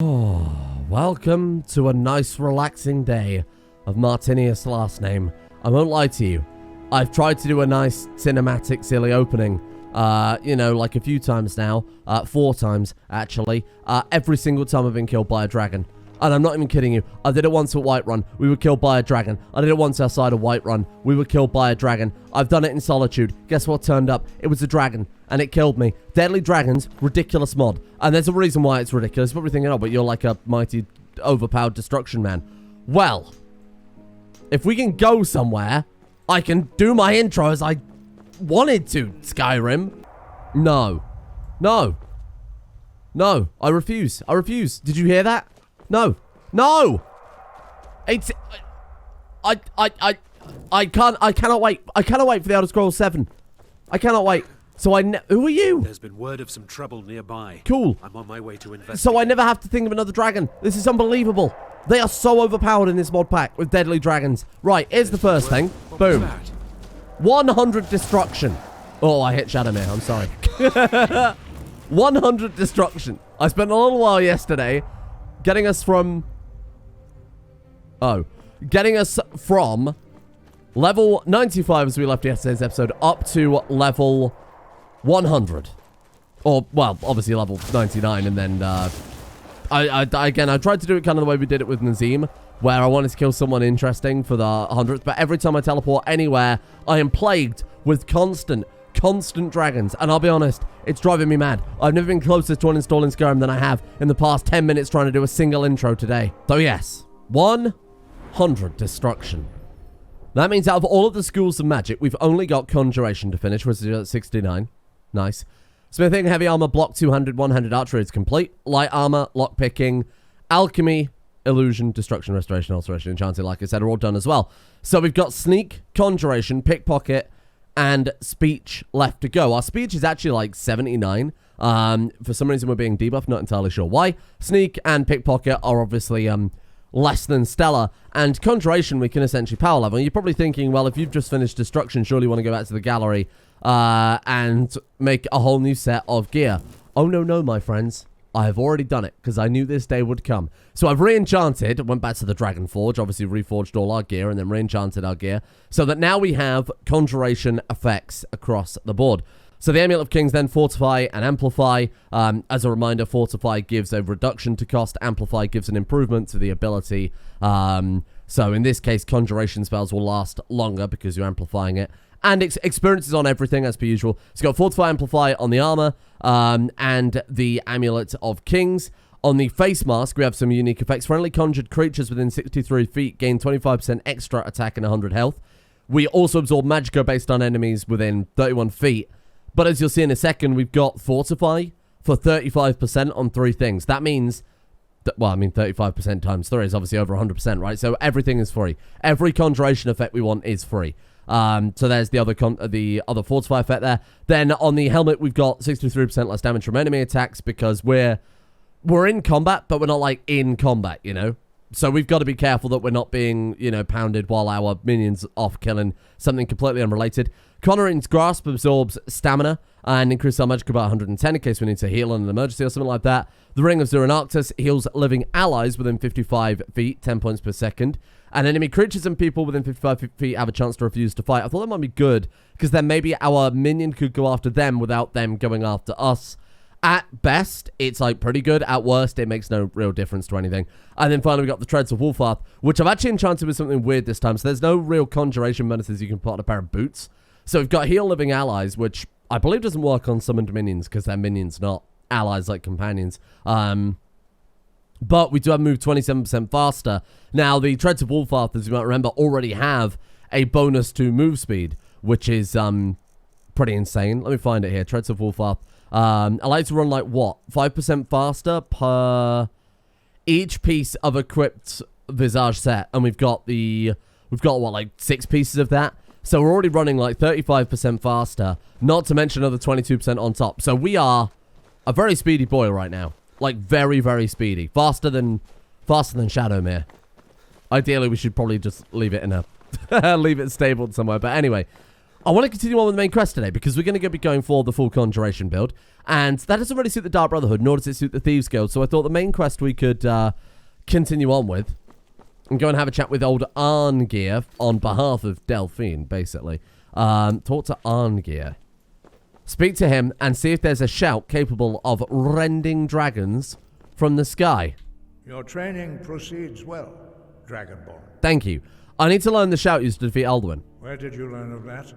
Oh, welcome to a nice relaxing day of Martinius last name. I won't lie to you. I've tried to do a nice cinematic silly opening, like a few times now, 4 times actually. Every single time I've been killed by a dragon. And I'm not even kidding you. I did it once at Whiterun. We were killed by a dragon. I did it once outside of Whiterun. We were killed by a dragon. I've done it in Solitude. Guess what turned up? It was a dragon. And it killed me. Deadly Dragons, ridiculous mod. And there's a reason why it's ridiculous. You're probably thinking, oh, but you're like a mighty, overpowered destruction man. Well, if we can go somewhere, I can do my intro as I wanted to, Skyrim. No. No. No. I refuse. I refuse. Did you hear that? No. No! It's... I cannot wait. I cannot wait for the Elder Scrolls 7. I cannot wait. So who are you? There's been word of some trouble nearby. Cool. I'm on my way to investigate. So I never have to think of another dragon. This is unbelievable. They are so overpowered in this mod pack with deadly dragons. Right, here's the first thing. Boom. 100 destruction. Oh, I hit Shadowmere. I'm sorry. 100 destruction. I spent a little while yesterday getting us from level 95 as we left yesterday's episode up to level 100. Or, well, obviously level 99, and then, I tried to do it kind of the way we did it with Nazim, where I wanted to kill someone interesting for the 100th, but every time I teleport anywhere, I am plagued with constant dragons, and I'll be honest, it's driving me mad. I've never been closer to uninstalling Skyrim than I have in the past 10 minutes trying to do a single intro today. So yes, 100 destruction. That means out of all of the schools of magic, we've only got Conjuration to finish, which is at 69. Nice. Smithing, heavy armor, block 200, one-handed archery is complete. Light armor, lockpicking, alchemy, illusion, destruction, restoration, alteration, enchanting, like I said, are all done as well. So we've got sneak, conjuration, pickpocket, and speech left to go. Our speech is actually like 79. For some reason we're being debuffed, not entirely sure why. Sneak and pickpocket are obviously less than stellar, and conjuration we can essentially power level. You're probably thinking, well, if you've just finished destruction, surely you want to go back to the gallery and make a whole new set of gear. Oh no, my friends. I have already done it, because I knew this day would come. So I've re-enchanted, went back to the Dragon Forge, obviously reforged all our gear, and then re-enchanted our gear, so that now we have conjuration effects across the board. So the Amulet of Kings then Fortify and Amplify. As a reminder, Fortify gives a reduction to cost, Amplify gives an improvement to the ability. So in this case, conjuration spells will last longer because you're amplifying it. And experiences on everything, as per usual. So you've got Fortify, Amplify on the armor, and the Amulet of Kings. On the face mask, we have some unique effects. Friendly conjured creatures within 63 feet gain 25% extra attack and 100 health. We also absorb Magicka based on enemies within 31 feet. But as you'll see in a second, we've got Fortify for 35% on 3 things. That means, well, I mean, 35% times 3 is obviously over 100%, right? So everything is free. Every conjuration effect we want is free. So there's the other Fortify effect there. Then on the helmet, we've got 63% less damage from enemy attacks because we're in combat, but we're not, like, in combat, you know? So we've got to be careful that we're not being, pounded while our minions off killing something completely unrelated. Connorin's Grasp absorbs stamina and increases our magic by 110 in case we need to heal in an emergency or something like that. The Ring of Zuranarctus heals living allies within 55 feet, 10 points per second. And enemy creatures and people within 55 feet have a chance to refuse to fight. I thought that might be good, because then maybe our minion could go after them without them going after us. At best, it's like pretty good. At worst, it makes no real difference to anything. And then finally, we got the Treads of Wolfarth, which I've actually enchanted with something weird this time. So there's no real conjuration bonuses you can put on a pair of boots. So we've got heal living allies, which I believe doesn't work on summoned minions because they're minions, not allies like companions. But we do have move 27% faster. Now, the Treads of Wolfarth, as you might remember, already have a bonus to move speed, which is pretty insane. Let me find it here. Treads of Wolfarth. I like to run like what? 5% faster per each piece of equipped Visage set. And we've got what, like 6 pieces of that? So we're already running like 35% faster, not to mention another 22% on top. So we are a very speedy boy right now. Like very, very speedy. Faster than Shadowmere. Ideally, we should probably just leave it in a leave it stabled somewhere. But anyway, I want to continue on with the main quest today because we're going to be going for the full Conjuration build. And that doesn't really suit the Dark Brotherhood, nor does it suit the Thieves Guild. So I thought the main quest we could continue on with and go and have a chat with old Arngier on behalf of Delphine, basically. Talk to Arngier. Speak to him and see if there's a shout capable of rending dragons from the sky. Your training proceeds well, Dragonborn. Thank you. I need to learn the shout used to defeat Alduin. Where did you learn of that?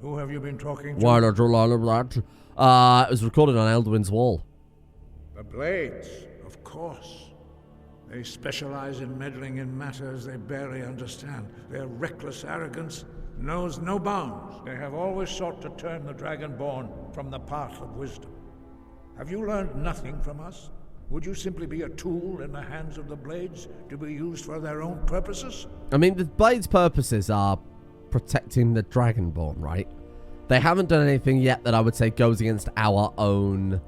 Who have you been talking to? Why did you learn of that? It was recorded on Alduin's wall. The Blades, of course. They specialize in meddling in matters they barely understand. Their reckless arrogance knows no bounds. They have always sought to turn the Dragonborn from the path of wisdom. Have you learned nothing from us? Would you simply be a tool in the hands of the Blades to be used for their own purposes? I mean, the Blades' purposes are protecting the Dragonborn, right? They haven't done anything yet that I would say goes against our own...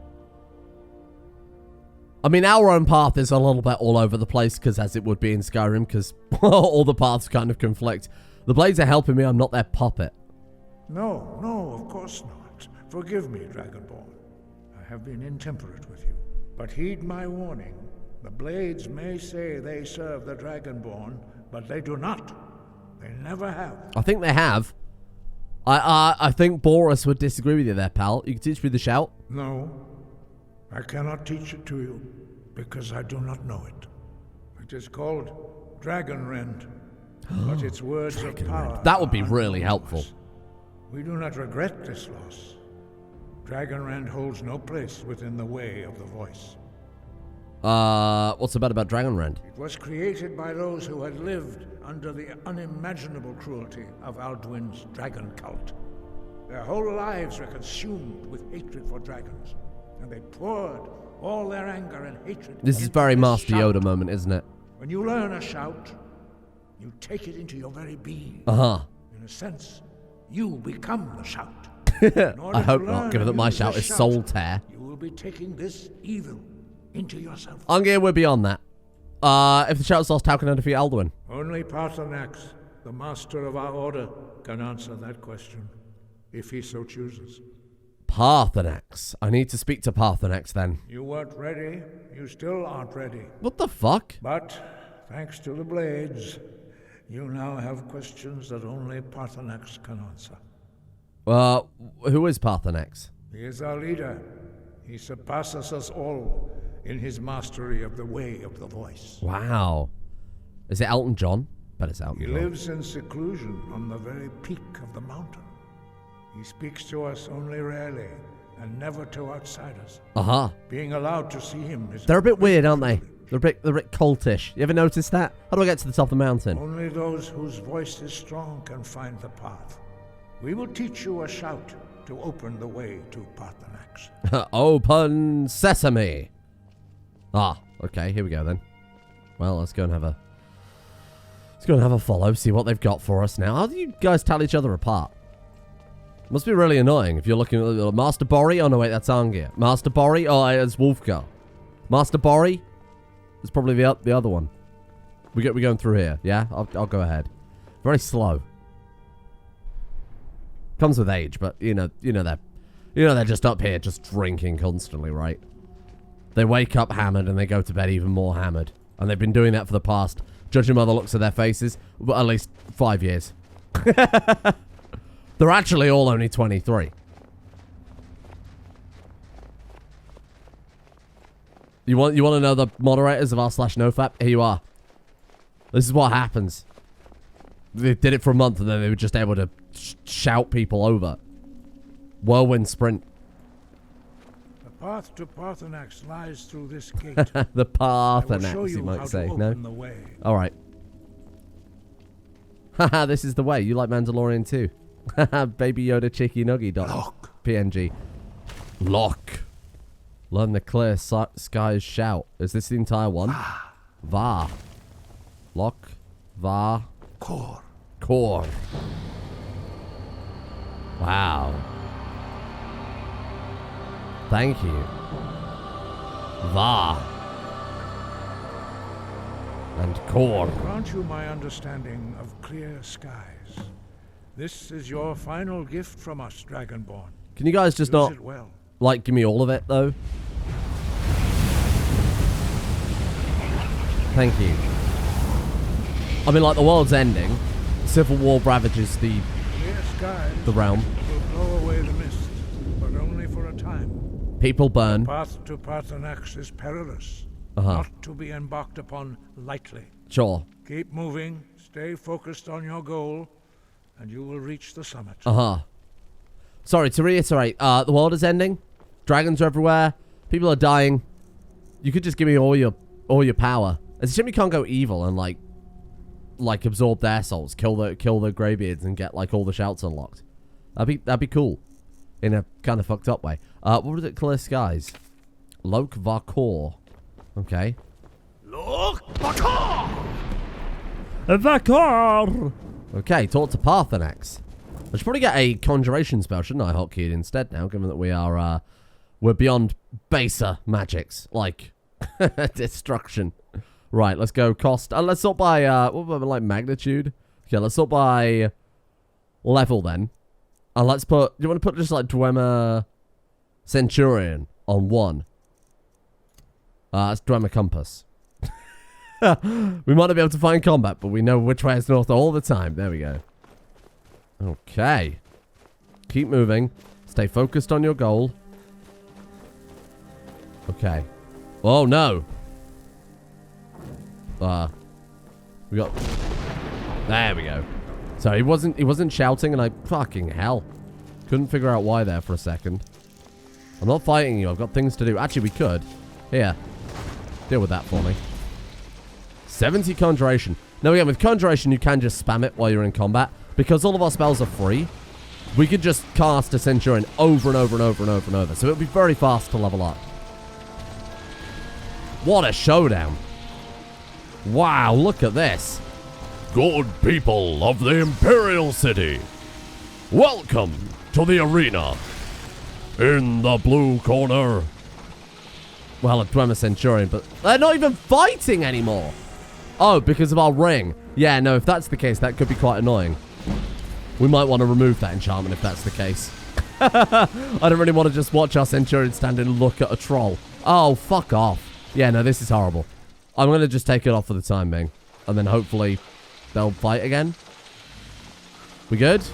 I mean, our own path is a little bit all over the place, because as it would be in Skyrim, because all the paths kind of conflict. The Blades are helping me, I'm not their puppet. No, of course not. Forgive me, Dragonborn. I have been intemperate with you. But heed my warning. The Blades may say they serve the Dragonborn, but they do not. They never have. I think they have. I think Boris would disagree with you there, pal. You can teach me the shout? No. I cannot teach it to you, because I do not know it. It is called Dragonrend, but its words of power... That would be really helpful. We do not regret this loss. Dragonrend holds no place within the way of the voice. What's so bad about Dragonrend? It was created by those who had lived under the unimaginable cruelty of Alduin's dragon cult. Their whole lives were consumed with hatred for dragons, and they poured all their anger and hatred. This is very Master Yoda moment, isn't it? When you learn a shout, you take it into your very being. Uh-huh. In a sense, you become the shout. I hope not, given that my shout is soul tear. You will be taking this evil into yourself. Arngier, we're beyond that. If the shout's lost, how can I defeat Alduin? Only Paathurnax, the master of our order, can answer that question, if he so chooses. Paathurnax. I need to speak to Paathurnax then. You weren't ready. You still aren't ready. What the fuck? But, thanks to the Blades, you now have questions that only Paathurnax can answer. Who is Paathurnax? He is our leader. He surpasses us all in his mastery of the way of the voice. Wow. Is it Elton John? Bet it's Elton He John. lives in seclusion on the very peak of the mountain. He speaks to us only rarely, and never to outsiders. Uh-huh. Being allowed to see him is... They're a bit weird, aren't they? They're a bit cultish. You ever noticed that? How do I get to the top of the mountain? Only those whose voice is strong can find the path. We will teach you a shout to open the way to Paathurnax. Open sesame. Ah, okay, here we go then. Well, let's go and have a follow, see what they've got for us now. How do you guys tell each other apart? Must be really annoying if you're looking at Master Bori. Oh no, wait, that's Arngier. Master Bori. Oh, it's Wolfgar. Master Bori is probably the other one. We're going through here. Yeah, I'll go ahead. Very slow. Comes with age, but you know they're just up here, just drinking constantly, right? They wake up hammered and they go to bed even more hammered, and they've been doing that for the past, judging by the looks of their faces, but at least 5 years. They're actually all only 23. You want to know the moderators of r/nofap? Here you are. This is what happens. They did it for a month and then they were just able to shout people over. Whirlwind sprint. The path to Paathurnax lies through this gate. The Paathurnax, you might say. No? Alright. Haha, this is the way. You like Mandalorian too. Baby Yoda Chicky Nuggy .png. Lock. Learn the clear skies shout. Is this the entire one? Va. Lock. Va. Core. Wow. Thank you. Va. And core. Grant you my understanding of clear skies. This is your final gift from us, Dragonborn. Can you guys just Use not, it well. like, give me all of it, though? Thank you. I mean, like, the world's ending. Civil war ravages the Clear skies realm. will blow away the mist, but only for a time. People burn. The path to Paathurnax is perilous, Uh-huh. not to be embarked upon lightly. Sure. Keep moving, stay focused on your goal, and you will reach the summit. Uh-huh. Sorry, to reiterate, the world is ending. Dragons are everywhere. People are dying. You could just give me all your power. It's a shame you can't go evil and, like absorb their souls, kill the greybeards, and get, like, all the shouts unlocked. That'd be cool. In a kind of fucked up way. What was it? Clear skies. Lok Vakor. Okay. Look, Bakar! Vakor! Okay, talk to Paathurnax. I should probably get a conjuration spell, shouldn't I, hotkeyed instead now, given that we are, we're beyond baser magics, like destruction. Right, let's go cost. Let's sort by, what about, like, magnitude? Okay, let's sort by level then. And let's put, do you want to put just, like, Dwemer Centurion on 1? It's Dwemer Compass. We might not be able to find combat, but we know which way is north all the time. There we go. Okay. Keep moving. Stay focused on your goal. Okay. Oh, no. We got... There we go. So he wasn't shouting, and I... Fucking hell. Couldn't figure out why there for a second. I'm not fighting you. I've got things to do. Actually, we could. Here. Deal with that for me. 70 Conjuration. Now, again, with Conjuration, you can just spam it while you're in combat. Because all of our spells are free, we could just cast a Centurion over and over and over and over and over. So it'll be very fast to level up. What a showdown. Wow, look at this. Good people of the Imperial City, welcome to the arena. In the blue corner. Well, a Dwemer Centurion, but they're not even fighting anymore. Oh, because of our ring. Yeah, no, if that's the case, that could be quite annoying. We might want to remove that enchantment if that's the case. I don't really want to just watch our Centurion stand and look at a troll. Oh, fuck off. Yeah, no, this is horrible. I'm going to just take it off for the time being. And then hopefully they'll fight again. We good?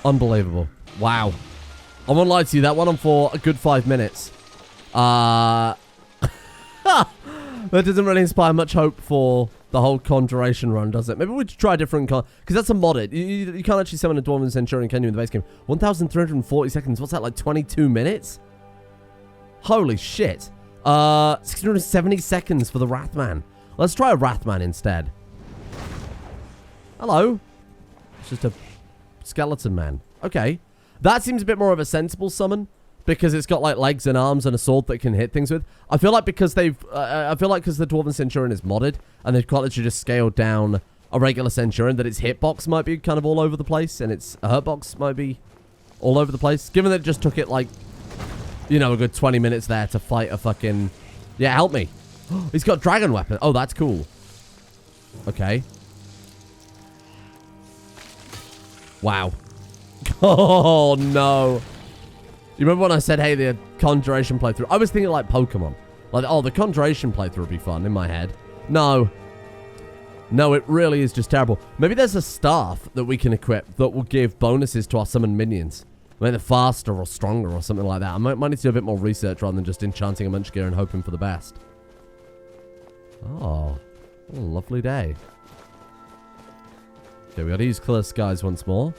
Unbelievable. Wow. I won't lie to you, that went on for a good 5 minutes. That doesn't really inspire much hope for the whole Conjuration run, does it? Maybe we should try a different because that's a modded. You can't actually summon a Dwarven Centurion, can you, in the base game? 1,340 seconds. What's that, like 22 minutes? Holy shit. 670 seconds for the Wrathman. Let's try a Wrathman instead. Hello. It's just a skeleton man. Okay. That seems a bit more of a sensible summon. Because it's got, like, legs and arms and a sword that can hit things with. I feel like because they've... I feel like because the Dwarven Centurion is modded, and they've quite literally just scaled down a regular Centurion, that its hitbox might be kind of all over the place, and its hurtbox might be all over the place. Given that it just took it, like, you know, a good 20 minutes there to fight a fucking... Yeah, help me. He's got dragon weapon. Oh, that's cool. Okay. Wow. Oh, no. You remember when I said, hey, the Conjuration playthrough? I was thinking like Pokemon. Like, oh, the Conjuration playthrough would be fun in my head. No. No, it really is just terrible. Maybe there's a staff that we can equip that will give bonuses to our summoned minions. Maybe they're faster or stronger or something like that. I might need to do a bit more research rather than just enchanting a Munchgear and hoping for the best. Oh, what a lovely day. Okay, we gotta use clear skies once more.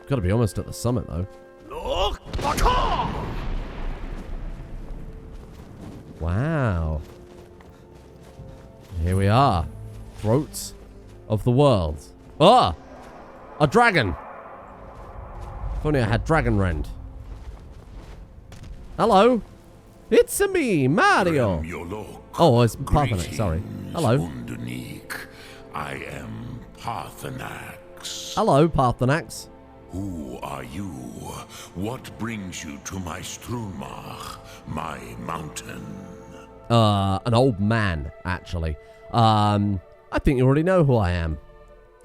Gotta be almost at the summit, though. Look, Bakar! Wow. Here we are. Throats of the world. Ah! A dragon! If only I had Dragon Rend. Hello. It's me, Mario. Oh, it's Paathurnax, sorry. Hello. I am Paathurnax. Hello, Paathurnax. Who are you? What brings you to my Strunmach, my mountain? An old man, actually. I think you already know who I am.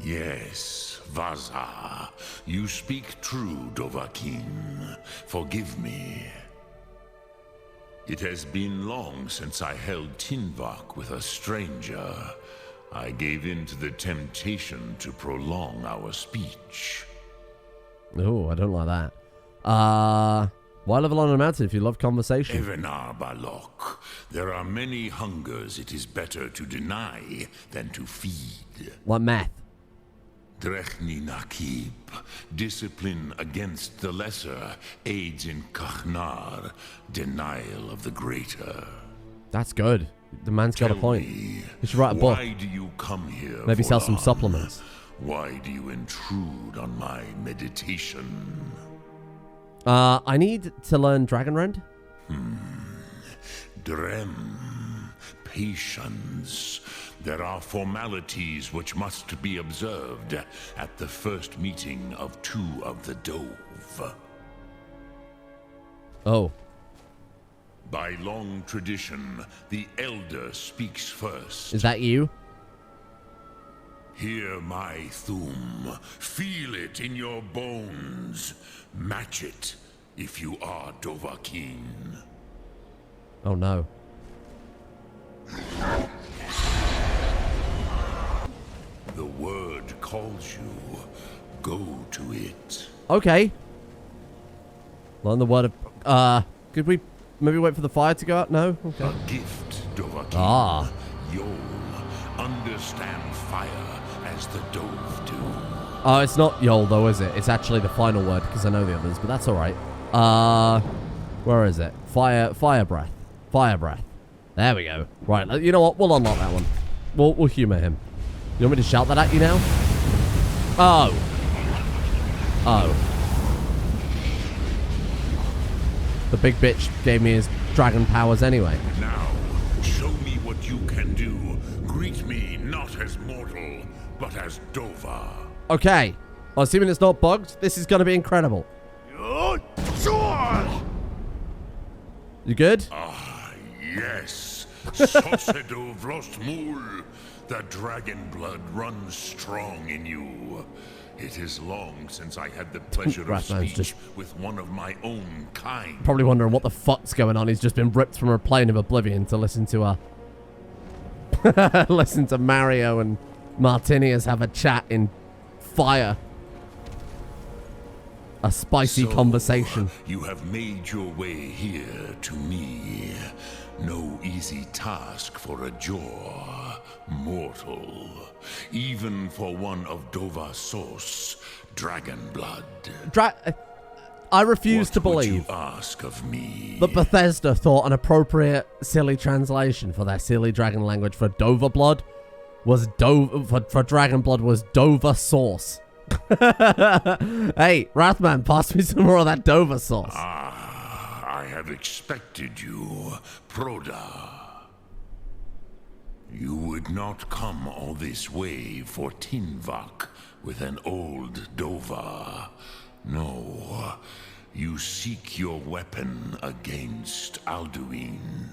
Yes, Vaza. You speak true, Dovahkiin. Forgive me. It has been long since I held Tinvak with a stranger. I gave in to the temptation to prolong our speech. Oh, I don't like that. Why live alone on a mountain if you love conversation? Evenar Balok, there are many hungers it is better to deny than to feed. What math? Drechni Nakib, discipline against the lesser aids in Kachnar, denial of the greater. That's good. The man's got a point. You should write a book. Why do you come here? Maybe sell some supplements. Why do you intrude on my meditation? I need to learn Dragonrend. Drem, patience. There are formalities which must be observed at the first meeting of two of the Dove. Oh. By long tradition, the elder speaks first. Is that you? Hear my Thum. Feel it in your bones. Match it if you are Dovahkiin. Oh no. The word calls you. Go to it. Okay. Learn the word of... could we maybe wait for the fire to go out? No? Okay. A gift, Dovahkiin. Ah. You'll understand fire as the Dove do. Oh, it's not Yol though, is it? It's actually the final word because I know the others, but that's alright. Where is it? Fire breath. Fire breath. There we go. Right, you know what? We'll unlock that one. We'll humor him. You want me to shout that at you now? Oh. Oh. The big bitch gave me his dragon powers anyway. Now, show me what you can do. Greet me not as mortal, but as Dova. Okay. Well, assuming it's not bugged, this is going to be incredible. You good? Ah, yes. Sosedo Vrostmul. The dragon blood runs strong in you. It is long since I had the pleasure of speech with one of my own kind. Probably wondering what the fuck's going on. He's just been ripped from a plane of oblivion to listen to listen to Mario and Martinius have a chat in fire. A spicy conversation. You have made your way here to me. No easy task for a jaw, mortal. Even for one of Dova Source, dragon blood. I refuse to believe you ask of me? that Bethesda thought an appropriate silly translation for their silly dragon language for Dova blood was for dragon blood was Dova sauce. Hey, Wrathman, pass me some more of that Dova sauce. I have expected you, Proda. You would not come all this way for Tinvak with an old Dova. No, you seek your weapon against Alduin.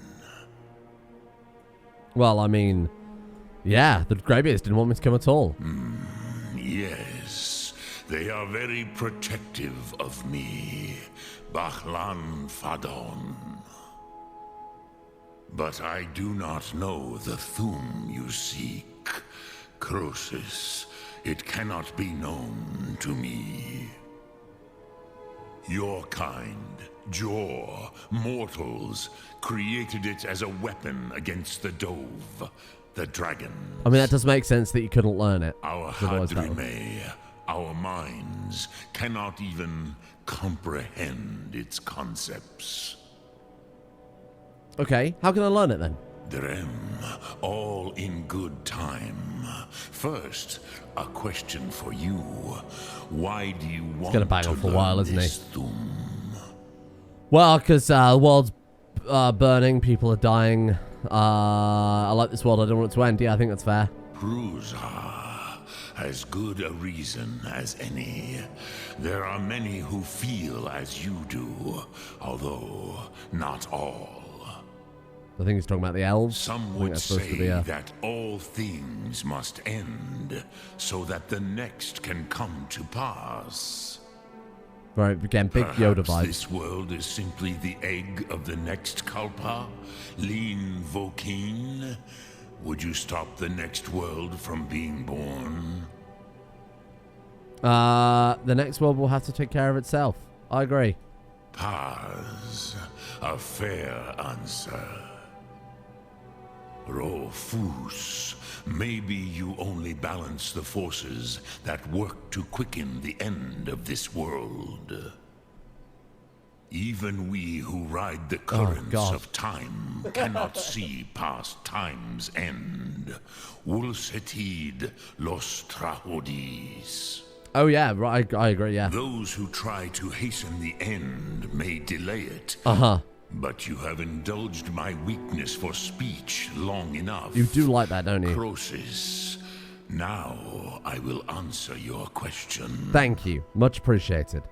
Well, I mean, yeah, the Greybeards didn't want me to come at all. Yes, they are very protective of me, Bachlan Fadon. But I do not know the Thum you seek. Croesus, it cannot be known to me. Your kind, Jor, mortals, created it as a weapon against the Dove, the dragon. I mean, that does make sense that you couldn't learn it. Our Hadrime, our minds, cannot even comprehend its concepts. Okay, how can I learn it then? Drem, all in good time. First, a question for you. Why do you want gonna bang on for a while, isn't he? Thum? Well, because the world's burning, people are dying. I like this world, I don't want it to end. Yeah, I think that's fair. Prusa, as good a reason as any. There are many who feel as you do, although not all. I think he's talking about the elves. Some I think would that's supposed to say be a... that all things must end so that the next can come to pass. Right, again, big Yoda Perhaps vibe. this world is simply the egg of the next Kalpa, Lean Vokeen. Would you stop the next world from being born? The next world will have to take care of itself. I agree. Paz, a fair answer. Rofus, maybe you only balance the forces that work to quicken the end of this world. Even we who ride the currents of time cannot see past time's end. Ulsetid los trahodis. Oh, yeah, right, I agree, yeah. Those who try to hasten the end may delay it. Uh-huh. But you have indulged my weakness for speech long enough. You do like that, don't you? Croesus, now I will answer your question. Thank you. Much appreciated.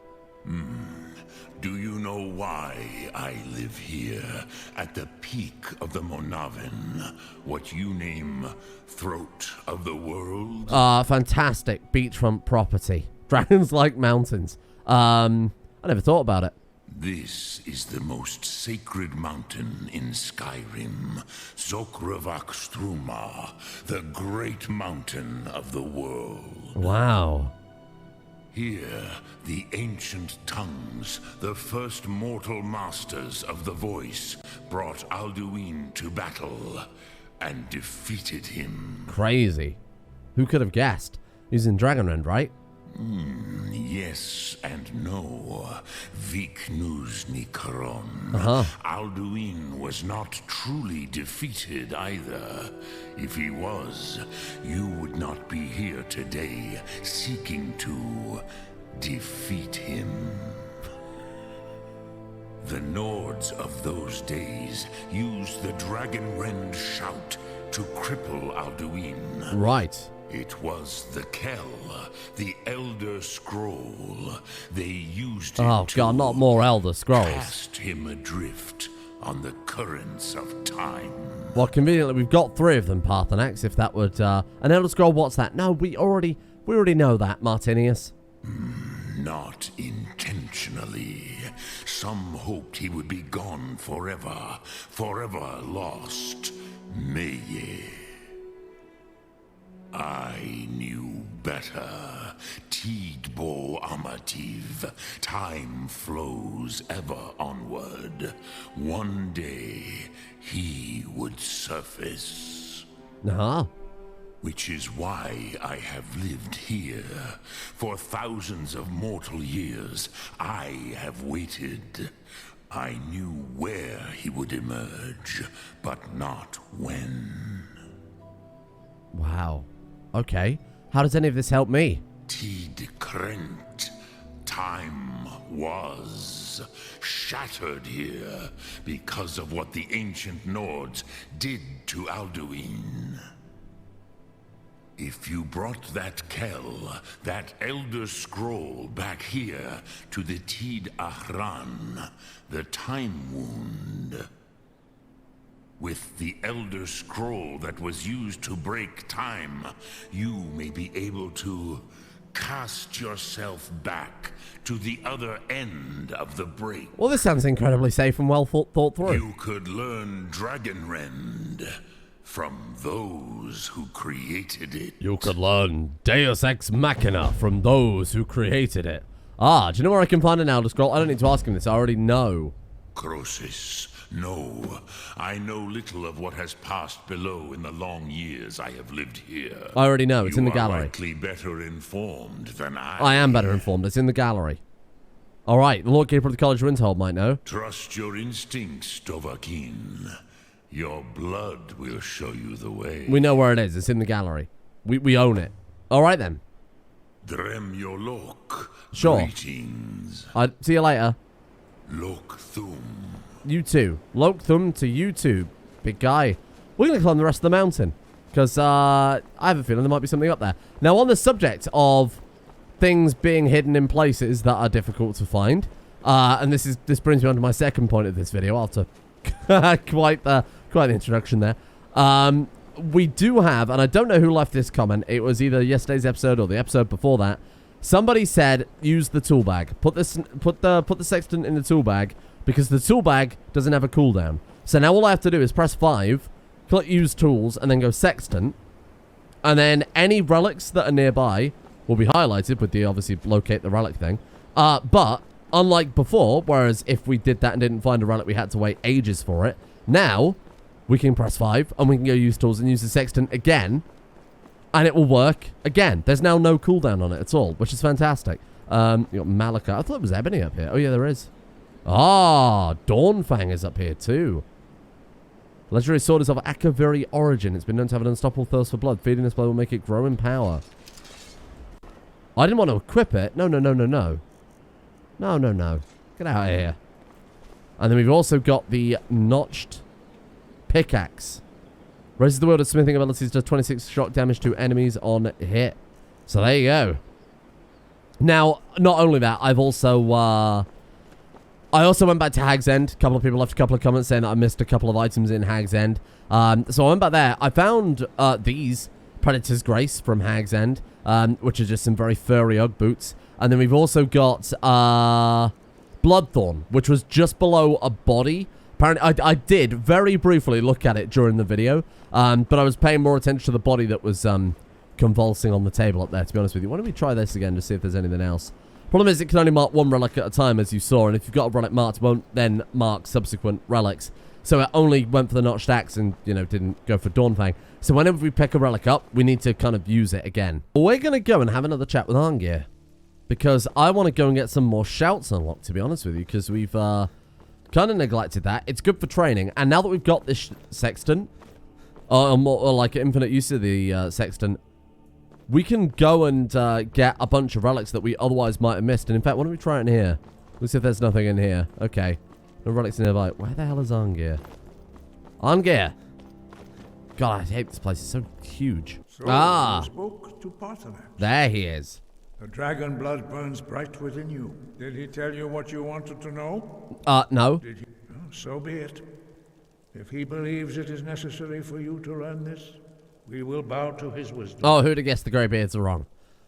Do you know why I live here, at the peak of the Monavin, what you name Throat of the World? Fantastic beachfront property. Dragons like mountains. I never thought about it. This is the most sacred mountain in Skyrim, Zokrevak Struma, the great mountain of the world. Wow. Here, the ancient tongues, the first mortal masters of the voice, brought Alduin to battle and defeated him. Crazy. Who could have guessed? He's in Dragonrend, right? Yes and no. Viknus Nikaron. Alduin was not truly defeated either. If he was, you would not be here today seeking to defeat him. The Nords of those days used the Dragonrend shout to cripple Alduin. Right. It was the Kell, the Elder Scroll. They used it Oh, God, not more Elder Scrolls. cast him adrift on the currents of time. Well, conveniently, we've got 3 of them, Paathurnax, if that would... An Elder Scroll, what's that? No, we already know that, Martinius. Not intentionally. Some hoped he would be gone forever, forever lost. Meye. I knew better. Tidbo Amativ. Time flows ever onward. One day, he would surface. Uh-huh. Which is why I have lived here. For thousands of mortal years, I have waited. I knew where he would emerge, but not when. Wow. Okay. How does any of this help me? Tid Krent. Time was shattered here because of what the ancient Nords did to Alduin. If you brought that Kell, that Elder Scroll back here to the Tid Ahran, the Time Wound, with the Elder Scroll that was used to break time, you may be able to cast yourself back to the other end of the break. Well, this sounds incredibly safe and well thought through. You could learn Dragonrend from those who created it. You could learn Deus Ex Machina from those who created it. Ah, do you know where I can find an Elder Scroll? I don't need to ask him this, I already know. Croesus, no. I know little of what has passed below in the long years I have lived here. I already know, it's in the You are gallery. likely better informed than I am better informed, it's in the gallery. Alright, the Lord Keeper of the College of Windhold might know. Trust your instincts, Dovahkiin. Your blood will show you the way. We know where it is, it's in the gallery. We own it. Alright then. Drem Yolok. Sure. Greetings. See you later. Lok Thum. You too. Lokthum to you too, big guy. We're going to climb the rest of the mountain. Because I have a feeling there might be something up there. Now, on the subject of things being hidden in places that are difficult to find. And this brings me on to my second point of this video. I'll have to quite the Quite the introduction there. We do have, and I don't know who left this comment. It was either yesterday's episode or the episode before that. Somebody said, use the tool bag. Put the sextant in the tool bag because the tool bag doesn't have a cooldown. So now all I have to do is press 5, click use tools, and then go sextant. And then any relics that are nearby will be highlighted with the, obviously, locate the relic thing. But unlike before, whereas if we did that and didn't find a relic, we had to wait ages for it. Now, we can press 5, and we can go use tools and use the sextant again, and it will work again. There's now no cooldown on it at all, which is fantastic. You got Malachite. I thought it was Ebony up here. Oh, yeah, there is. Ah, Dawnfang is up here, too. Legendary sword is of Akaviri origin. It's been known to have an unstoppable thirst for blood. Feeding this blood will make it grow in power. I didn't want to equip it. No. No. Get out of here. And then we've also got the notched pickaxe. Raises the wielder's smithing abilities, does 26 shock damage to enemies on hit. So there you go. Now, not only that, I also went back to Hag's End. A couple of people left a couple of comments saying that I missed a couple of items in Hag's End. So I went back there. I found these Predator's Grace from Hag's End, which are just some very furry Ugg boots. And then we've also got Bloodthorn, which was just below a body. Apparently, I did very briefly look at it during the video, but I was paying more attention to the body that was convulsing on the table up there, to be honest with you. Why don't we try this again to see if there's anything else? Problem is, it can only mark one relic at a time, as you saw, and if you've got a relic marked, it won't then mark subsequent relics. So it only went for the notched axe and, you know, didn't go for Dawnfang. So whenever we pick a relic up, we need to kind of use it again. We're going to go and have another chat with Arngier, because I want to go and get some more shouts unlocked, to be honest with you, because we've kind of neglected that. It's good for training, and now that we've got this sextant, or like infinite use of the sextant, we can go and get a bunch of relics that we otherwise might have missed. And in fact, why don't we try it in here? Let's see if there's nothing in here. Okay. No relics nearby. Where the hell is Arngier? Arngier! God, I hate this place. It's so huge. So you spoke to Paathurnax. There he is. The dragon blood burns bright within you. Did he tell you what you wanted to know? No. Did he? Oh, so be it. If he believes it is necessary for you to learn this, we will bow to his wisdom. Oh, who'd have guessed the Greybeards are wrong?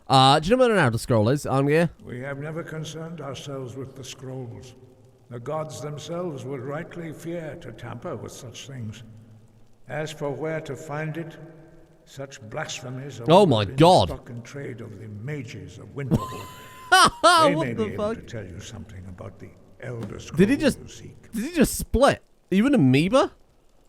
Do you know what an outer scroll is, Arngier? We have never concerned ourselves with the scrolls. The gods themselves would rightly fear to tamper with such things. As for where to find it, such blasphemies are oh my God. stock and trade of the mages of Winterhold. They may be able to tell you something about the elder scrolls Did he just split? Are you an amoeba?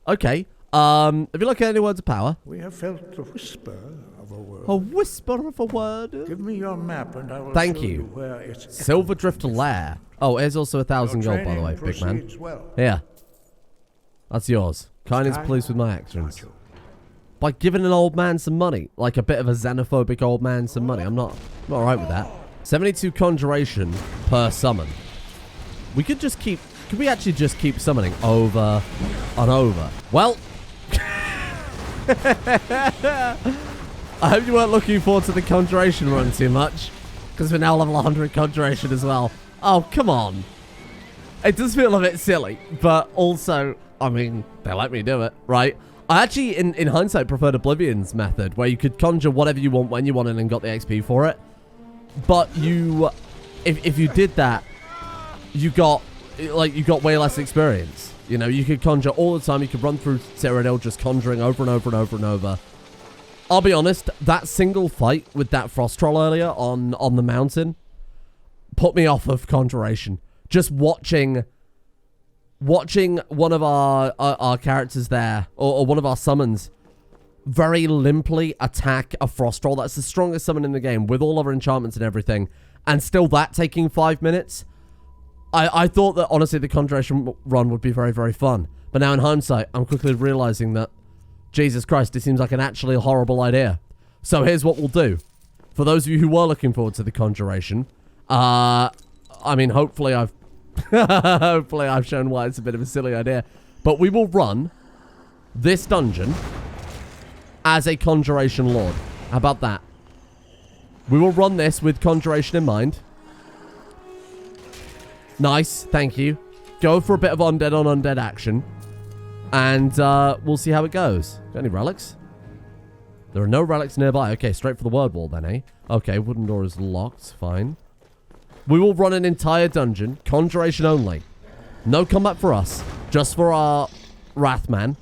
Okay. Have you looked at any words of power? We have felt the whisper of a word. A whisper of a word? Give me your map and I will Thank show you. you where it's Silverdrift Lair. Oh, here's also 1,000 gold, by the way, big man. Well. Here. That's yours. Kindness pleased with my actions. By giving an old man some money. Like a bit of a xenophobic old man some money. I'm not alright with that. 72 conjuration per summon. We could just keep... Could we actually just keep summoning over and over? Well... I hope you weren't looking forward to the conjuration run too much. Because we're now level 100 conjuration as well. Oh, come on. It does feel a bit silly. But also, I mean, they let me do it, right? I actually, in hindsight, preferred Oblivion's method, where you could conjure whatever you want when you wanted and got the XP for it. But you, if you did that, you got way less experience. You know, you could conjure all the time. You could run through Cyrodiil just conjuring over and over and over and over. I'll be honest, that single fight with that frost troll earlier on the mountain put me off of conjuration. Just watching one of our characters there, or one of our summons, very limply attack a frost troll. That's the strongest summon in the game, with all of our enchantments and everything, and still that taking 5 minutes. I thought that, honestly, the conjuration run would be very, very fun. But now in hindsight, I'm quickly realizing that, Jesus Christ, it seems like an actually horrible idea. So here's what we'll do. For those of you who were looking forward to the conjuration, I mean, hopefully I've shown why it's a bit of a silly idea. But we will run this dungeon as a conjuration lord. How about that? We will run this with conjuration in mind. Nice, thank you. Go for a bit of undead on undead action. And we'll see how it goes. Got any relics? There are no relics nearby. Okay, straight for the word wall then, eh? Okay, wooden door is locked. Fine. We will run an entire dungeon. Conjuration only. No combat for us. Just for our Wrathman.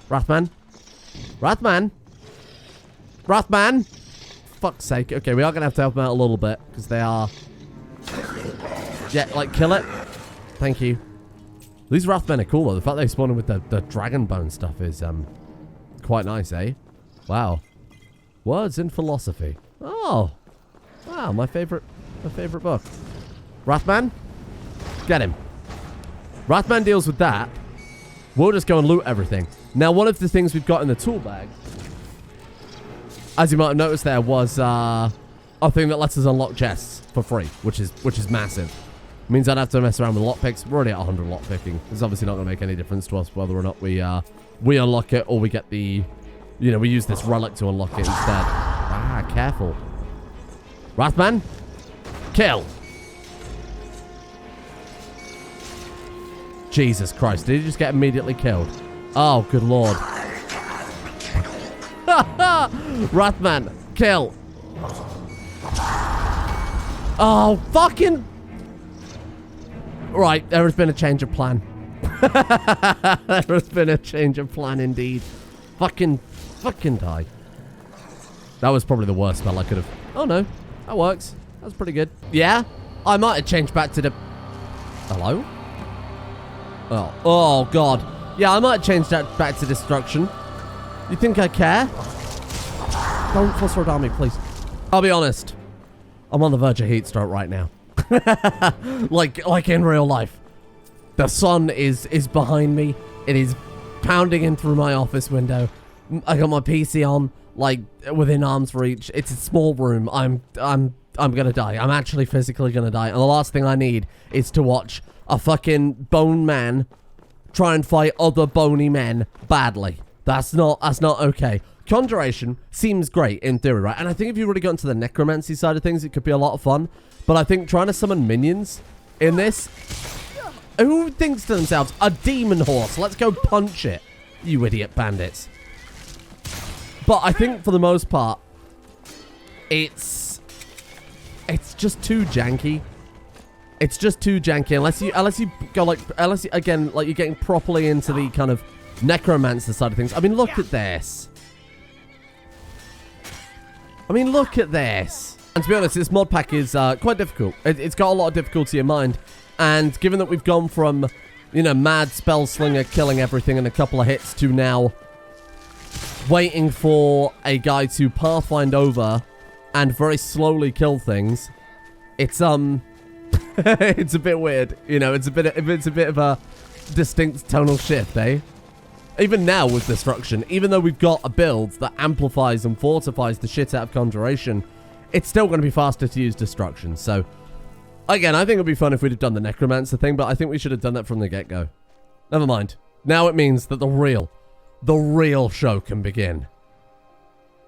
Wrathman? Wrathman? Wrathman? Fuck's sake. Okay, we are going to help them out a little bit. Because they are... Yeah, like, kill it. Thank you. These Wrathmen are cool, though. The fact they spawn in with the dragon bone stuff is quite nice, eh? Wow. Words in philosophy. Oh. Wow, my favorite book. Wrathman? Get him. Wrathman deals with that. We'll just go and loot everything. Now, one of the things we've got in the tool bag, as you might have noticed there, was a thing that lets us unlock chests for free, which is massive. Means I'd have to mess around with lockpicks. We're already at 100 lockpicking. It's obviously not going to make any difference to us whether or not we unlock it or we get the... You know, we use this relic to unlock it instead. Ah, careful. Wrathman? Kill. Jesus Christ. Did he just get immediately killed? Oh, good lord. Wrathman, kill. Oh, fucking... Right, there has been a change of plan. There has been a change of plan indeed. Fucking die. That was probably the worst spell I could have... Oh no, that works. That's pretty good. Yeah, I might have changed back to the... Hello? Oh god. Yeah, I might have changed that back to destruction. You think I care? Don't fuss on me, please. I'll be honest. I'm on the verge of heat stroke right now. like in real life. The sun is behind me. It is pounding in through my office window. I got my PC on, like, within arm's reach. It's a small room. I'm gonna die. I'm actually physically gonna die. And the last thing I need is to watch a fucking bone man try and fight other bony men badly. That's not okay. Conjuration seems great in theory, right? And I think if you really got into the necromancy side of things, it could be a lot of fun. But I think trying to summon minions in this... Who thinks to themselves, a demon horse, let's go punch it, you idiot bandits. But I think for the most part, it's just too janky. It's just too janky unless you go like, again, like you're getting properly into the kind of necromancer side of things. I mean, look at this. And to be honest, this mod pack is quite difficult. It's got a lot of difficulty in mind. And given that we've gone from, you know, mad spell slinger killing everything in a couple of hits to now waiting for a guy to pathfind over and very slowly kill things, it's it's a bit weird. You know, it's a bit of a distinct tonal shift, eh? Even now with destruction, even though we've got a build that amplifies and fortifies the shit out of Conjuration, it's still going to be faster to use destruction. So, again, I think it would be fun if we'd have done the necromancer thing, but I think we should have done that from the get-go. Never mind. Now it means that the real show can begin.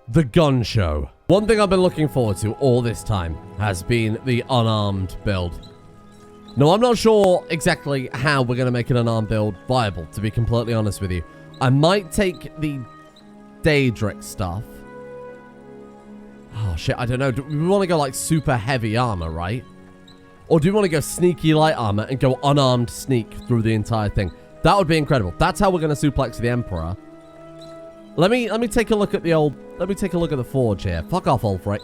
The gun show. One thing I've been looking forward to all this time has been the unarmed build. Now, I'm not sure exactly how we're going to make an unarmed build viable, to be completely honest with you. I might take the Daedric stuff. Oh, shit, I don't know. Do we want to go, like, super heavy armor, right? Or do we want to go sneaky light armor and go unarmed sneak through the entire thing? That would be incredible. That's how we're going to suplex the Emperor. Let me take a look at the old... Let me take a look at the forge here. Fuck off, Ulfric.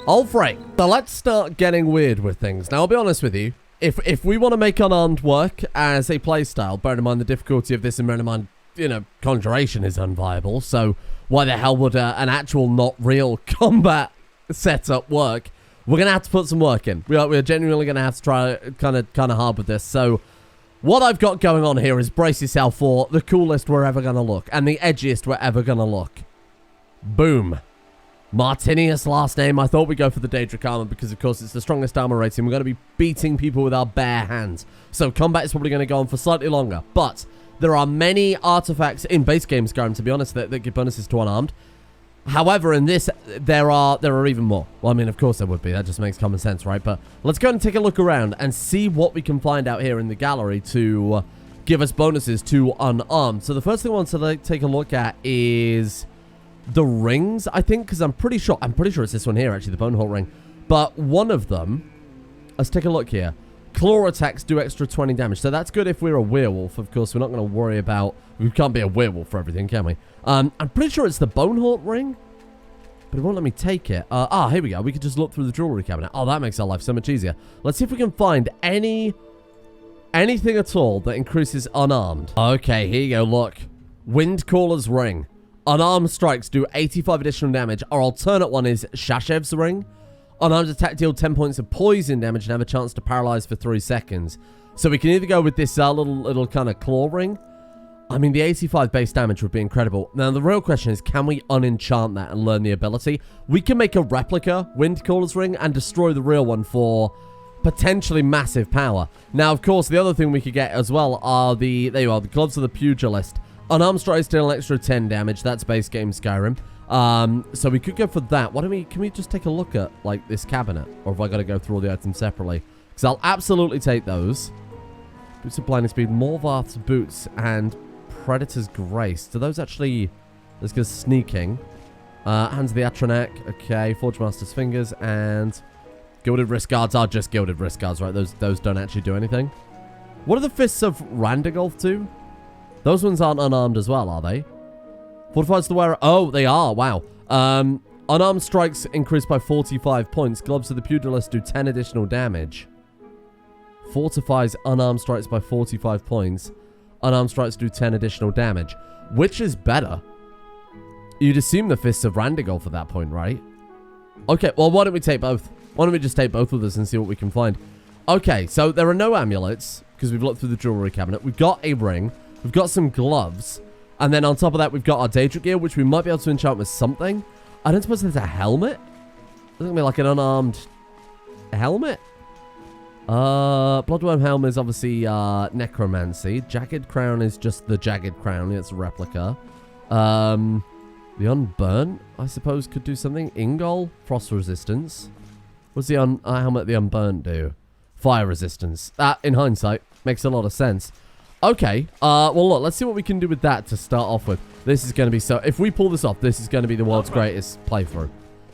Ulfric! So let's start getting weird with things. Now, I'll be honest with you. If we want to make unarmed work as a playstyle, bearing in mind the difficulty of this and bearing in mind, you know, Conjuration is unviable, so why the hell would an actual not real combat setup work? We're going to have to put some work in. We're genuinely going to have to try kind of hard with this. So what I've got going on here is brace yourself for the coolest we're ever going to look and the edgiest we're ever going to look. Boom. Martinius last name. I thought we'd go for the Daedric armor because, of course, it's the strongest armor rating. We're going to be beating people with our bare hands. So combat is probably going to go on for slightly longer. But there are many artifacts in base game Skyrim, to be honest, that give bonuses to unarmed. However, in this, there are even more. Well, I mean, of course there would be. That just makes common sense, right? But let's go and take a look around and see what we can find out here in the gallery to give us bonuses to unarmed. So the first thing I want to take a look at is the rings, I think, because I'm pretty sure it's this one here, actually, the Boneheart ring. But one of them, let's take a look here. Claw attacks do extra 20 damage. So that's good if we're a werewolf. Of course, we're not going to worry about... We can't be a werewolf for everything, can we? I'm pretty sure it's the Boneheart ring. But it won't let me take it. Here we go. We could just look through the jewelry cabinet. Oh, that makes our life so much easier. Let's see if we can find anything at all that increases unarmed. Okay, here you go. Look. Windcaller's ring. Unarmed strikes do 85 additional damage. Our alternate one is Shashev's ring. Unarmed attack deal 10 points of poison damage and have a chance to paralyze for 3 seconds. So we can either go with this little kind of claw ring. I mean, the 85 base damage would be incredible. Now, the real question is, can we unenchant that and learn the ability? We can make a replica Windcaller's ring and destroy the real one for potentially massive power. Now, of course, the other thing we could get as well are the Gloves of the Pugilist. Unarmed strikes deal an extra 10 damage. That's base game Skyrim. So we could go for that. Can we just take a look at, like, this cabinet? Or have I got to go through all the items separately? Because I'll absolutely take those. Boots of Blinding Speed, Morvarth's Boots, and Predator's Grace. Do those actually... Let's go sneaking. Hands of the Atronek. Okay, Forge Master's Fingers, and... Gilded Wrist Guards are just Gilded Wrist Guards, right? Those don't actually do anything. What do the Fists of Randagolf do? Those ones aren't unarmed as well, are they? Fortifies the wearer. Oh, they are. Wow. Unarmed strikes increased by 45 points. Gloves of the Pugilist do 10 additional damage. Fortifies unarmed strikes by 45 points. Unarmed strikes do 10 additional damage. Which is better? You'd assume the Fists of Randagolf at that point, right? Okay, well, why don't we take both? Why don't we just take both with us and see what we can find? Okay, so there are no amulets, because we've looked through the jewelry cabinet. We've got a ring. We've got some gloves. And then on top of that, we've got our Daedric gear, which we might be able to enchant with something. I don't suppose there's a helmet? It's going to be like an unarmed helmet? Bloodworm Helm is obviously necromancy. Jagged Crown is just the Jagged Crown. It's a replica. The Unburnt, I suppose, could do something. Ingol, frost resistance. What's the helmet the Unburnt do? Fire resistance. That, in hindsight, makes a lot of sense. Okay, well, look, let's see what we can do with that to start off with. This is going to be so... If we pull this off, this is going to be the world's greatest playthrough.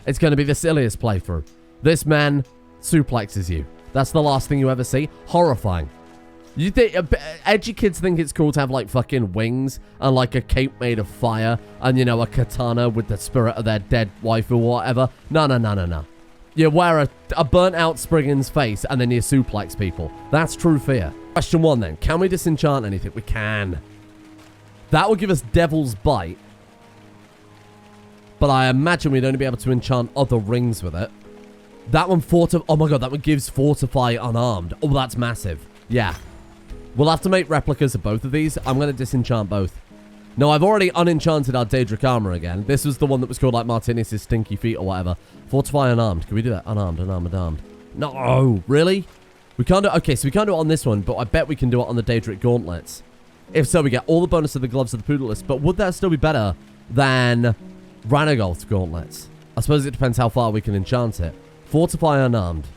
It's going to be the silliest playthrough. This man suplexes you. That's the last thing you ever see. Horrifying. You think... edgy kids think it's cool to have, like, fucking wings and, like, a cape made of fire and, you know, a katana with the spirit of their dead wife or whatever. No, no, no, no, no. You wear a burnt-out Spriggan's face and then you suplex people. That's true fear. Question 1, then. Can we disenchant anything? We can. That will give us Devil's Bite. But I imagine we'd only be able to enchant other rings with it. That one oh my god, that one gives Fortify unarmed. Oh, that's massive. Yeah. We'll have to make replicas of both of these. I'm going to disenchant both. No, I've already unenchanted our Daedric armor again. This was the one that was called, like, Martinius' Stinky Feet or whatever. Fortify unarmed. Can we do that? Unarmed, unarmed, unarmed. No, really? We can't do... Okay, so we can't do it on this one, but I bet we can do it on the Daedric Gauntlets. If so, we get all the bonus of the Gloves of the Pugilist. But would that still be better than Randagolf's Gauntlets? I suppose it depends how far we can enchant it. Fortify unarmed.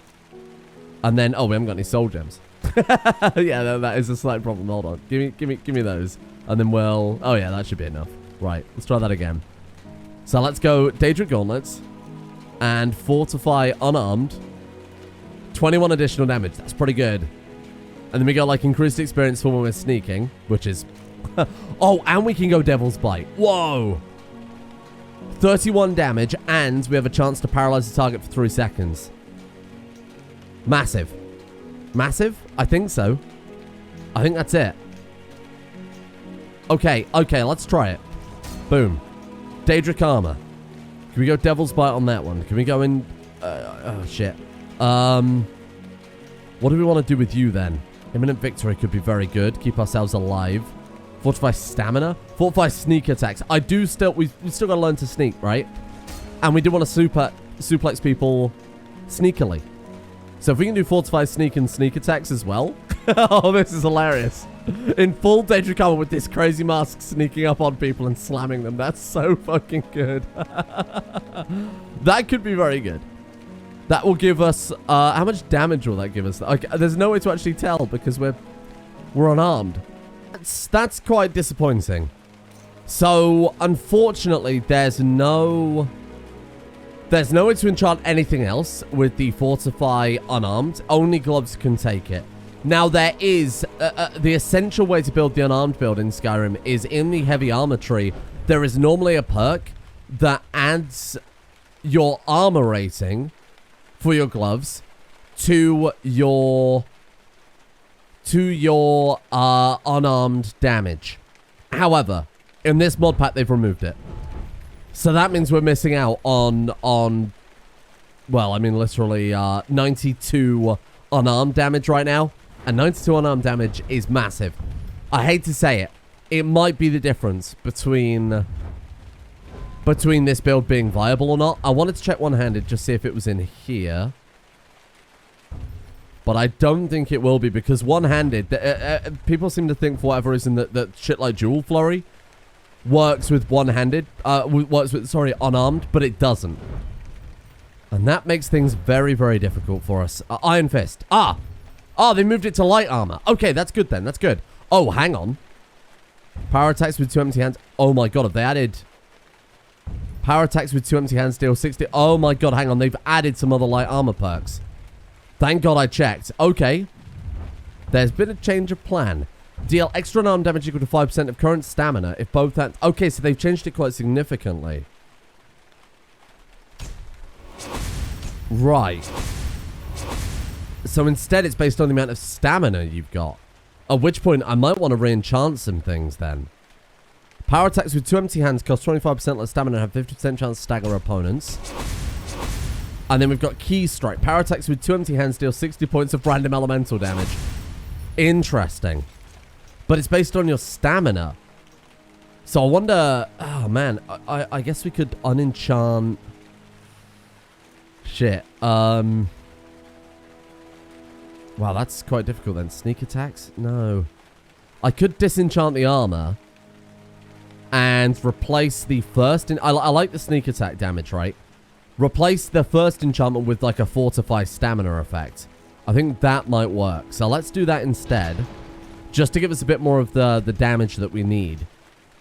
And then... Oh, we haven't got any soul gems. Yeah, that is a slight problem. Hold on. Give me those. And then we'll... Oh, yeah, that should be enough. Right, let's try that again. So let's go Daedric Gauntlets. And Fortify unarmed. 21 additional damage. That's pretty good. And then we got, like, increased experience for when we're sneaking, which is... Oh, and we can go Devil's Bite. Whoa! 31 damage, and we have a chance to paralyze the target for 3 seconds. Massive. Massive? I think so. I think that's it. Okay, let's try it. Boom. Daedric Armor. Can we go Devil's Bite on that one? Can we go in... oh, shit. What do we want to do with you, then? Imminent Victory could be very good. Keep ourselves alive. Fortify Stamina. Fortify Sneak Attacks. We still got to learn to sneak, right? And we do want to suplex people sneakily. So if we can do Fortify Sneak and Sneak Attacks as well. Oh, this is hilarious. In full Daedric Armor with this crazy mask sneaking up on people and slamming them. That's so fucking good. That could be very good. That will give us... how much damage will that give us? Okay, there's no way to actually tell because we're unarmed. That's quite disappointing. So, unfortunately, there's no way to enchant anything else with the Fortify Unarmed. Only gloves can take it. Now, there is... the essential way to build the Unarmed build in Skyrim is in the Heavy Armor tree. There is normally a perk that adds your armor rating for your gloves to your unarmed damage. However, in this mod pack, they've removed it. So that means we're missing out on well, I mean, literally 92 unarmed damage right now. And 92 unarmed damage is massive. I hate to say it. It might be the difference between this build being viable or not. I wanted to check one-handed, just see if it was in here. But I don't think it will be, because one-handed, people seem to think for whatever reason that shit like Jewel Flurry works with one-handed, unarmed, but it doesn't. And that makes things very, very difficult for us. Iron Fist. Oh, they moved it to light armor. Okay, that's good then. That's good. Oh, hang on. Power attacks with 2 empty hands. Oh my god, have they added... Power attacks with 2 empty hands deal 60... Oh my god, hang on. They've added some other light armor perks. Thank god I checked. Okay. There's been a change of plan. Deal extra unarmed damage equal to 5% of current stamina if both hands... Okay, so they've changed it quite significantly. Right. So instead it's based on the amount of stamina you've got. At which point I might want to re-enchant some things then. Power attacks with 2 empty hands cost 25% less stamina and have 50% chance to stagger opponents. And then we've got Key Strike. Power attacks with 2 empty hands deal 60 points of random elemental damage. Interesting. But it's based on your stamina. So I wonder... Oh, man. I guess we could unenchant... Shit. Wow, that's quite difficult then. Sneak attacks? No. I could disenchant the armor. And replace the first... I like the sneak attack damage, right? Replace the first enchantment with like a fortify stamina effect. I think that might work. So let's do that instead. Just to give us a bit more of the damage that we need.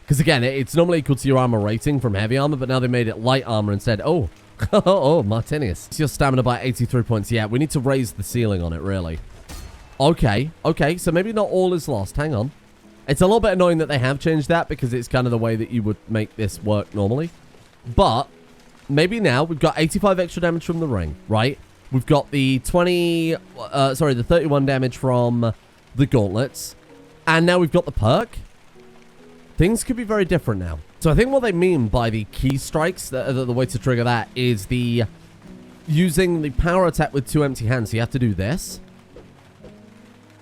Because again, it's normally equal to your armor rating from heavy armor, but now they made it light armor instead. Oh, oh, Martinius. It's your stamina by 83 points. Yeah, we need to raise the ceiling on it, really. Okay, so maybe not all is lost. Hang on. It's a little bit annoying that they have changed that because it's kind of the way that you would make this work normally. But maybe now we've got 85 extra damage from the ring, right? We've got the 31 damage from the gauntlets. And now we've got the perk. Things could be very different now. So I think what they mean by the key strikes, the way to trigger that is the using the power attack with 2 empty hands. So you have to do this.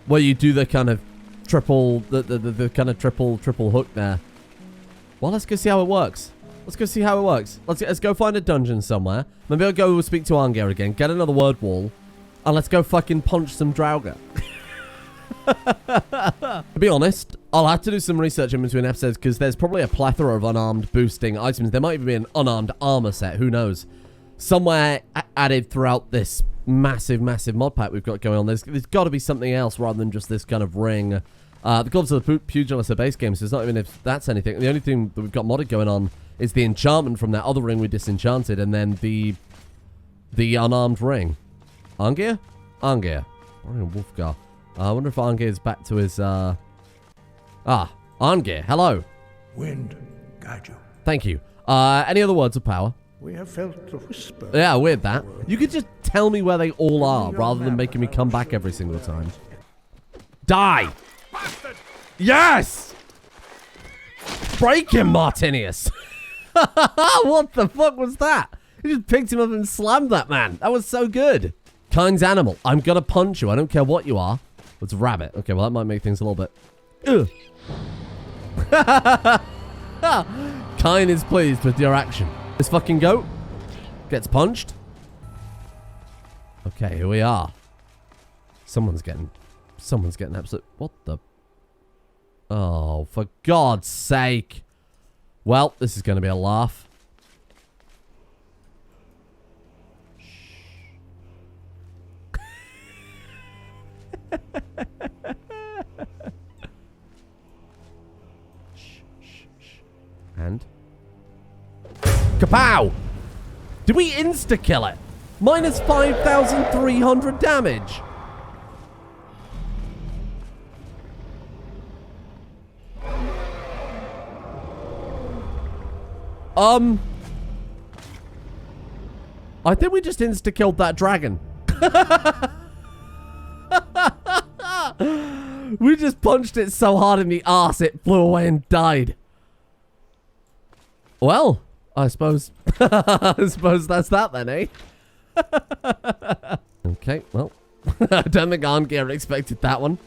Where you do the kind of triple, the kind of triple hook there. Well, let's go see how it works. Let's go see how it works. Let's go find a dungeon somewhere. Maybe I'll go speak to Arngier again, get another word wall, and let's go fucking punch some Draugr. To be honest, I'll have to do some research in between episodes because there's probably a plethora of unarmed boosting items. There might even be an unarmed armor set. Who knows? Somewhere added throughout this massive mod pack we've got going on. There's got to be something else rather than just this kind of ring. The Gloves of the Pugilist are base games, so it's not even if that's anything. The only thing that we've got modded going on is the enchantment from that other ring we disenchanted, and then the unarmed ring. Arngier? Arngier. Wolfgar. I wonder if Arngier is back to his, Arngier, hello. Wind, guide you. Thank you. Any other words of power? We have felt the whisper. Yeah, weird that. You could just tell me where they all are, rather than making me come back every single time. Die! Yes! Break him, Martinius! What the fuck was that? You just picked him up and slammed that man. That was so good. Kind's animal. I'm gonna punch you. I don't care what you are. It's a rabbit. Okay, well, that might make things a little bit... Kind is pleased with your action. This fucking goat gets punched. Okay, here we are. Someone's getting absolute... What the... Oh, for God's sake. Well, this is going to be a laugh. And... Kapow! Did we insta-kill it? Minus 5,300 damage. I think we just insta-killed that dragon. We just punched it so hard in the arse it flew away and died. Well, I suppose that's that then, eh? Okay, well, I don't think Arngier expected that one.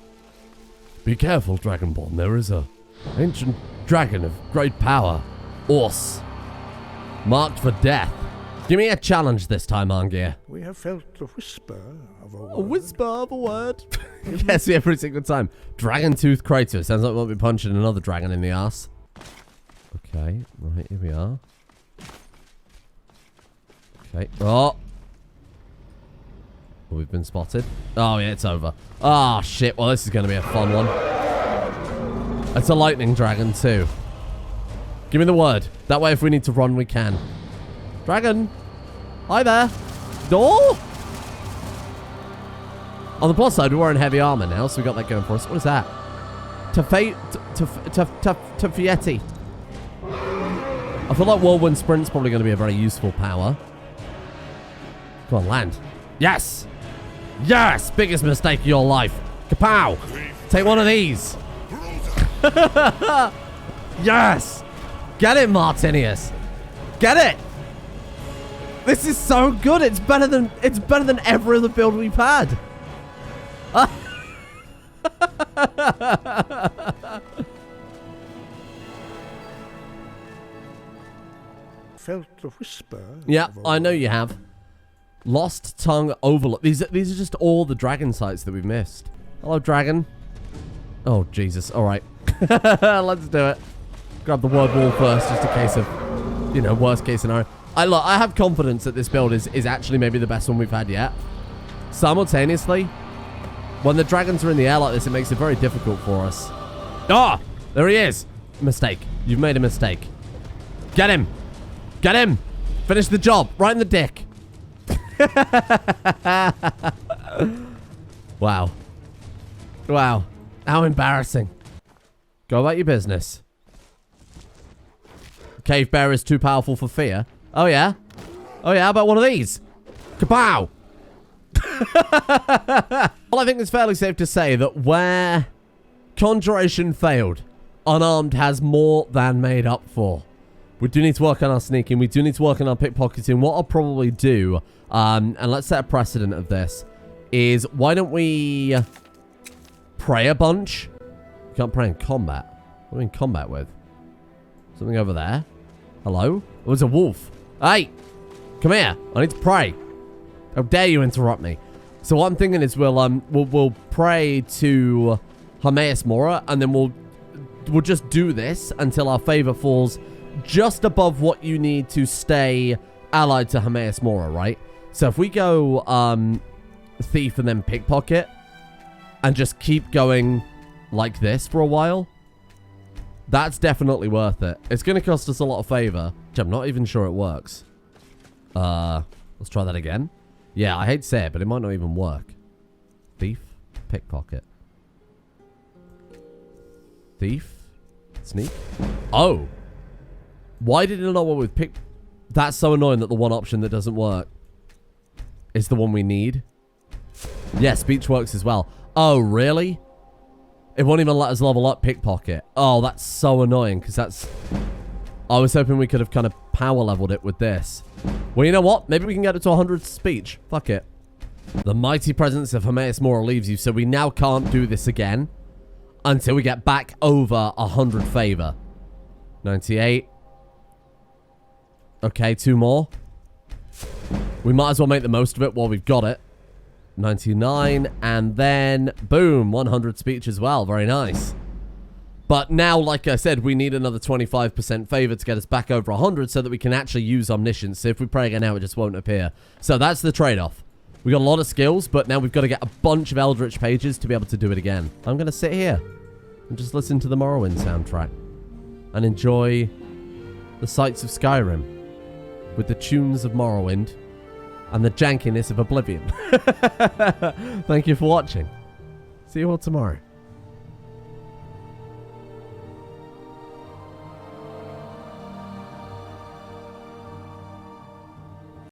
Be careful, Dragonborn. There is a ancient dragon of great power, Ors, marked for death. Give me a challenge this time, Arngier. We have felt the whisper of a word. A whisper of a word. Yes, every single time. Dragon Tooth Kratos. Sounds like we'll be punching another dragon in the ass. Okay, right, here we are. Okay. Oh. We've been spotted. Oh, yeah, it's over. Ah, oh, shit. Well, this is going to be a fun one. It's a lightning dragon, too. Give me the word. That way, if we need to run, we can. Dragon. Hi there. Door. On the plus side, we're wearing heavy armor now, so we got that going for us. What is that? Tafietti. I feel like Whirlwind Sprint's probably going to be a very useful power. Come on, land. Yes! Yes! Biggest mistake of your life. Kapow! Take one of these. Yes! Get it, Martinius. Get it! This is so good. It's better than every other build we've had. Felt the whisper. Yeah, I know you have. Lost Tongue Overlook. These are just all the dragon sites that we've missed. Hello, dragon. Oh, Jesus. All right. Let's do it. Grab the word wall first, just in case of, worst case scenario. I have confidence that this build is actually maybe the best one we've had yet. Simultaneously, when the dragons are in the air like this, it makes it very difficult for us. Ah! There he is. Mistake. You've made a mistake. Get him. Get him. Finish the job. Right in the dick. Wow. Wow. How embarrassing. Go about your business. Cave bear is too powerful for fear. Oh, yeah? Oh, yeah? How about one of these? Kapow! Well, I think it's fairly safe to say that where Conjuration failed, Unarmed has more than made up for. We do need to work on our sneaking. We do need to work on our pickpocketing. What I'll probably do, and let's set a precedent of this, is why don't we pray a bunch? You can't pray in combat. What are we in combat with? Something over there? Hello? Oh, it's a wolf. Hey! Come here. I need to pray. How dare you interrupt me? So what I'm thinking is we'll pray to High-Chancellor Ocato, and then we'll just do this until our favor falls just above what you need to stay allied to High-Chancellor Ocato, right? So if we go thief and then pickpocket and just keep going like this for a while, that's definitely worth it. It's going to cost us a lot of favor, which I'm not even sure it works. Let's try that again. Yeah, I hate to say it, but it might not even work. Thief, pickpocket. Thief, sneak. Oh. Why did it not work with pick? That's so annoying that the one option that doesn't work is the one we need. Yeah, speech works as well. Oh, really? It won't even let us level up pickpocket. Oh, that's so annoying, because that's... I was hoping we could have kind of power leveled it with this. Well, you know what? Maybe we can get it to 100 speech. Fuck it. The mighty presence of High-Chancellor Ocato leaves you, so we now can't do this again until we get back over 100 favor. 98. Okay, 2 more. We might as well make the most of it while we've got it. 99, and then, boom, 100 speech as well. Very nice. But now, like I said, we need another 25% favor to get us back over 100 so that we can actually use Omniscience. So if we pray again now, it just won't appear. So that's the trade-off. We got a lot of skills, but now we've got to get a bunch of Eldritch pages to be able to do it again. I'm going to sit here and just listen to the Morrowind soundtrack and enjoy the sights of Skyrim with the tunes of Morrowind and the jankiness of Oblivion. Thank you for watching. See you all tomorrow.